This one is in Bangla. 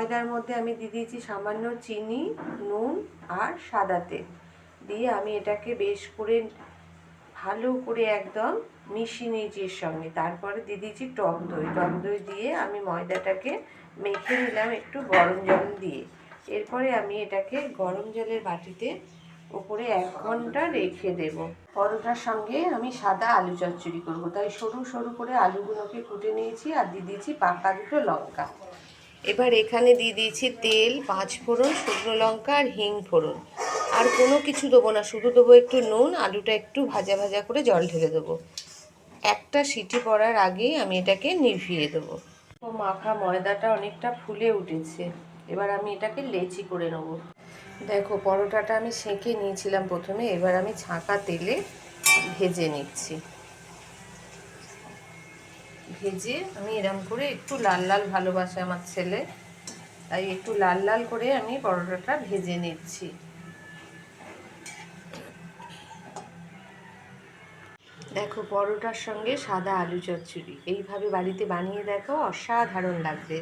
ময়দার মধ্যে আমি দিয়ে দিয়েছি সামান্য চিনি, নুন আর সাদা তেল দিয়ে আমি এটাকে বেশ করে ভালো করে একদম মিশিয়ে নিয়েছি এর সঙ্গে। তারপরে দিয়ে দিয়েছি টক দই। টক দই দিয়ে আমি ময়দাটাকে মেখে নিলাম একটু গরম জল দিয়ে। এরপরে আমি এটাকে গরম জলের বাটিতে উপরে 1 ঘন্টা রেখে দেব। পরোটার সঙ্গে আমি সাদা আলু চচ্চড়ি করবো, তাই সরু সরু করে আলুগুলোকে কুটে নিয়েছি আর দিয়ে দিয়েছি পাকা 2টো লঙ্কা। এবার এখানে দিয়ে দিয়েছি তেল, 5 ফোড়ন, শুকনো লঙ্কা আর হিং ফোড়ন। আর কোনো কিছু দেবো না, শুধু দেবো একটু নুন, আলুটা একটু ভাজা ভাজা করে জল ঢেলে দেবো। একটা সিটি পড়ার আগেই আমি এটাকে নিভিয়ে দেবো। ও মাখা ময়দাটা অনেকটা ফুলে উঠেছে। এবার আমি এটাকে লেচি করে নেবো। দেখো পরোটাটা আমি সেঁকে নিয়েছিলাম প্রথমে, এবার আমি ছাঁকা তেলে ভেজে নিচ্ছি। ভেজে আমি এরম করে একটু লাল লাল ভালোবাসে আমার ছেলে, তাই একটু লাল লাল করে আমি পরোটাটা ভেজে নিচ্ছি। দেখো পরোটার সঙ্গে সাদা আলু চচ্চড়ি এইভাবে বাড়িতে বানিয়ে দেখো, অসাধারণ লাগবে।